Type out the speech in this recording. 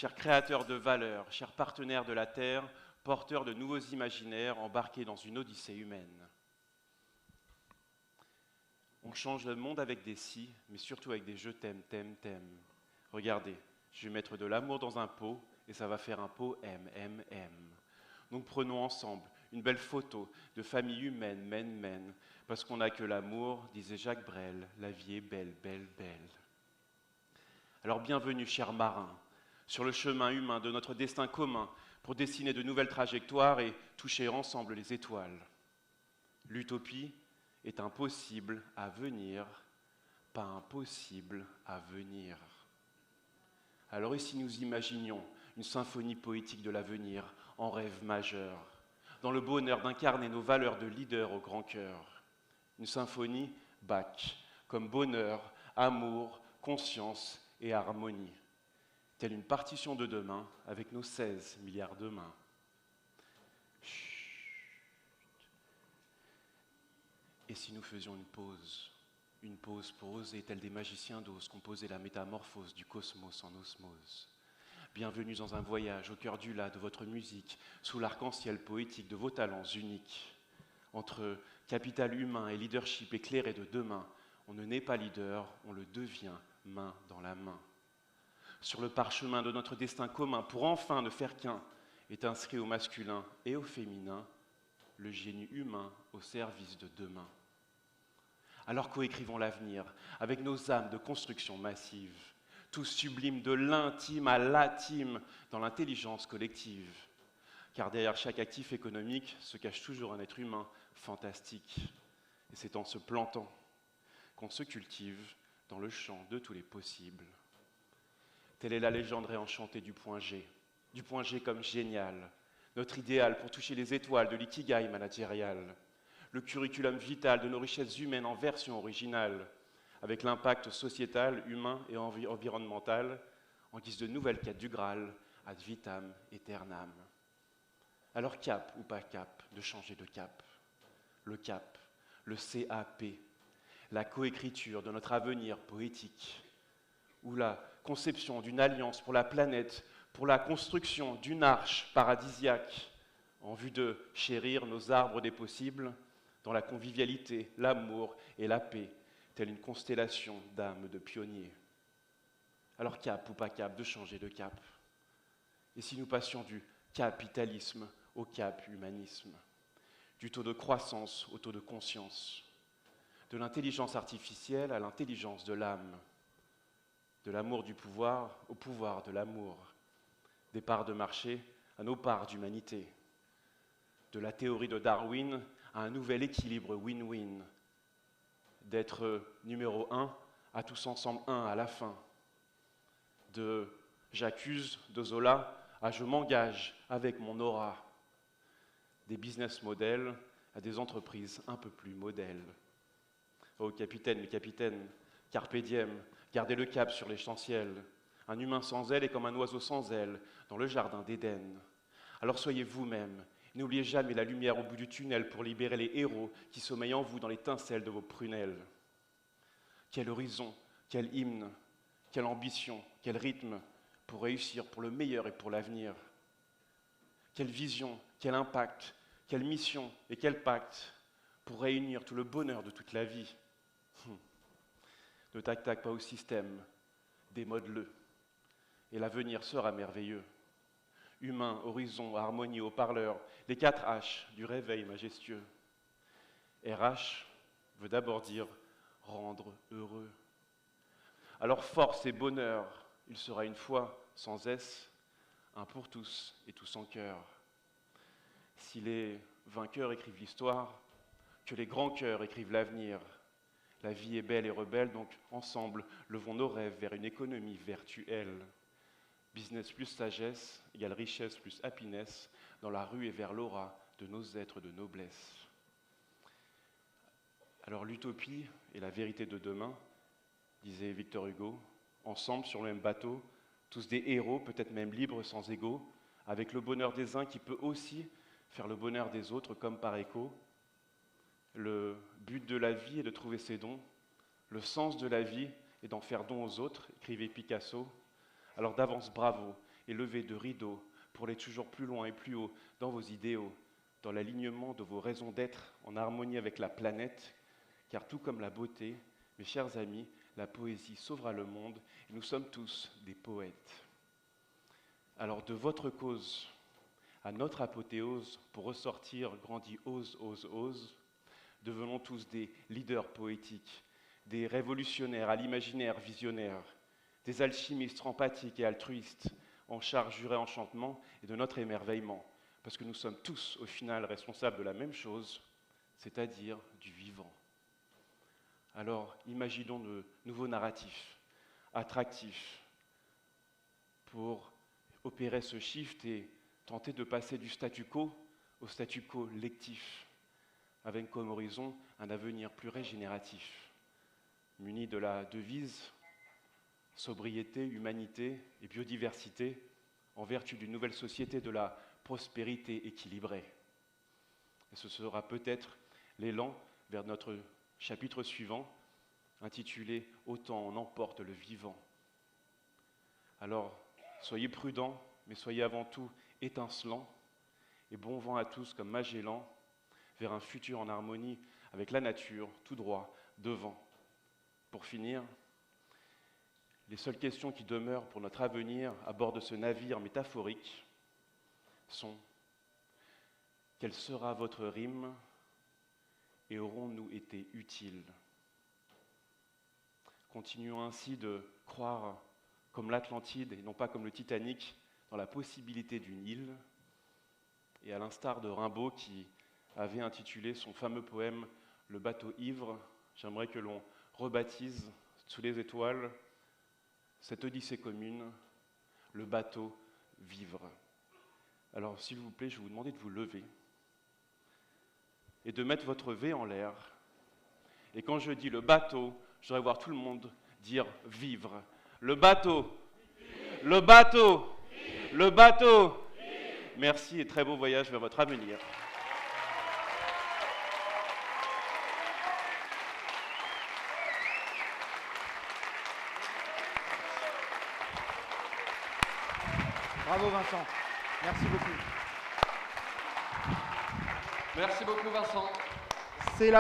chers créateurs de valeurs, chers partenaires de la Terre, porteurs de nouveaux imaginaires embarqués dans une odyssée humaine. On change le monde avec des si, mais surtout avec des je t'aime, t'aime, t'aime. Regardez, je vais mettre de l'amour dans un pot et ça va faire un pot M, M, M. Donc prenons ensemble une belle photo de famille humaine, men, men, parce qu'on n'a que l'amour, disait Jacques Brel, la vie est belle, belle, belle. Alors bienvenue, chers marins, sur le chemin humain de notre destin commun pour dessiner de nouvelles trajectoires et toucher ensemble les étoiles. L'utopie est impossible à venir, pas impossible à venir. Alors ici nous imaginions une symphonie poétique de l'avenir en rêve majeur, dans le bonheur d'incarner nos valeurs de leader au grand cœur. Une symphonie Bach, comme bonheur, amour, conscience et harmonie. Telle une partition de demain avec nos 16 milliards de mains. Chut. Et si nous faisions une pause pour oser, tels des magiciens d'ose, composer la métamorphose du cosmos en osmose. Bienvenue dans un voyage au cœur du lac de votre musique, sous l'arc-en-ciel poétique de vos talents uniques. Entre capital humain et leadership éclairé de demain, on ne naît pas leader, on le devient main dans la main. Sur le parchemin de notre destin commun, pour enfin ne faire qu'un, est inscrit au masculin et au féminin, le génie humain au service de demain. Alors coécrivons l'avenir avec nos âmes de construction massive, tous sublimes de l'intime à l'atime dans l'intelligence collective. Car derrière chaque actif économique se cache toujours un être humain fantastique. Et c'est en se plantant qu'on se cultive dans le champ de tous les possibles. Telle est la légende réenchantée du point G comme génial, notre idéal pour toucher les étoiles de l'ikigai managérial, le curriculum vital de nos richesses humaines en version originale, avec l'impact sociétal, humain et environnemental, en guise de nouvelle quête du Graal, ad vitam aeternam. Alors cap ou pas cap, de changer de cap. Le cap, le CAP, la coécriture de notre avenir poétique, ou la conception d'une alliance pour la planète, pour la construction d'une arche paradisiaque, en vue de chérir nos arbres des possibles, dans la convivialité, l'amour et la paix, telle une constellation d'âmes de pionniers. Alors cap ou pas cap, de changer de cap. Et si nous passions du capitalisme au cap humanisme, du taux de croissance au taux de conscience, de l'intelligence artificielle à l'intelligence de l'âme, de l'amour du pouvoir au pouvoir de l'amour, des parts de marché à nos parts d'humanité, de la théorie de Darwin à un nouvel équilibre win-win, d'être numéro 1 à tous ensemble 1 à la fin, de j'accuse de Zola à je m'engage avec mon aura, des business models à des entreprises un peu plus modèles. Oh capitaine, mes capitaines, carpe diem, gardez le cap sur l'essentiel. Un humain sans aile est comme un oiseau sans aile dans le jardin d'Éden. Alors soyez vous-même, n'oubliez jamais la lumière au bout du tunnel pour libérer les héros qui sommeillent en vous dans l'étincelle de vos prunelles. Quel horizon, quel hymne, quelle ambition, quel rythme pour réussir, pour le meilleur et pour l'avenir. Quelle vision, quel impact, quelle mission et quel pacte pour réunir tout le bonheur de toute la vie. Ne tac-tac pas au système, démode-le, et l'avenir sera merveilleux. Humain, horizon, harmonie, haut-parleur, les 4 H du réveil majestueux. RH veut d'abord dire rendre heureux. Alors force et bonheur, il sera une fois, sans S, un pour tous et tous en cœur. Si les vainqueurs écrivent l'histoire, que les grands cœurs écrivent l'avenir. La vie est belle et rebelle, donc ensemble, levons nos rêves vers une économie virtuelle. Business plus sagesse égale richesse plus happiness dans la rue et vers l'aura de nos êtres de noblesse. Alors l'utopie et la vérité de demain, disait Victor Hugo, ensemble sur le même bateau, tous des héros, peut-être même libres sans ego, avec le bonheur des uns qui peut aussi faire le bonheur des autres comme par écho. Le but de la vie est de trouver ses dons, le sens de la vie est d'en faire don aux autres, écrivait Picasso. Alors d'avance bravo, et lever de rideaux pour aller toujours plus loin et plus haut dans vos idéaux, dans l'alignement de vos raisons d'être en harmonie avec la planète, car tout comme la beauté, mes chers amis, la poésie sauvera le monde et nous sommes tous des poètes. Alors de votre cause à notre apothéose, pour ressortir grandi ose, ose, ose, devenons tous des leaders poétiques, des révolutionnaires à l'imaginaire visionnaire, des alchimistes empathiques et altruistes, en charge du réenchantement et de notre émerveillement, parce que nous sommes tous au final responsables de la même chose, c'est-à-dire du vivant. Alors imaginons de nouveaux narratifs, attractifs, pour opérer ce shift et tenter de passer du statu quo au statu quo lectif, avec comme horizon un avenir plus régénératif, muni de la devise sobriété, humanité et biodiversité, en vertu d'une nouvelle société de la prospérité équilibrée. Et ce sera peut-être l'élan vers notre chapitre suivant, intitulé « Autant on emporte le vivant ». Alors, soyez prudents, mais soyez avant tout étincelants, et bon vent à tous comme Magellan, vers un futur en harmonie avec la nature, tout droit, devant. Pour finir, les seules questions qui demeurent pour notre avenir à bord de ce navire métaphorique sont: quelle sera votre rime et aurons-nous été utiles? Continuons ainsi de croire comme l'Atlantide et non pas comme le Titanic dans la possibilité d'une île, et à l'instar de Rimbaud qui avait intitulé son fameux poème « Le bateau ivre », j'aimerais que l'on rebaptise sous les étoiles cette odyssée commune, le bateau vivre. Alors s'il vous plaît, je vais vous demander de vous lever et de mettre votre V en l'air. Et quand je dis le bateau, je voudrais voir tout le monde dire vivre. Le bateau, le bateau, le bateau. Merci et très beau voyage vers votre avenir. Bravo Vincent, merci beaucoup. Merci beaucoup Vincent. C'est la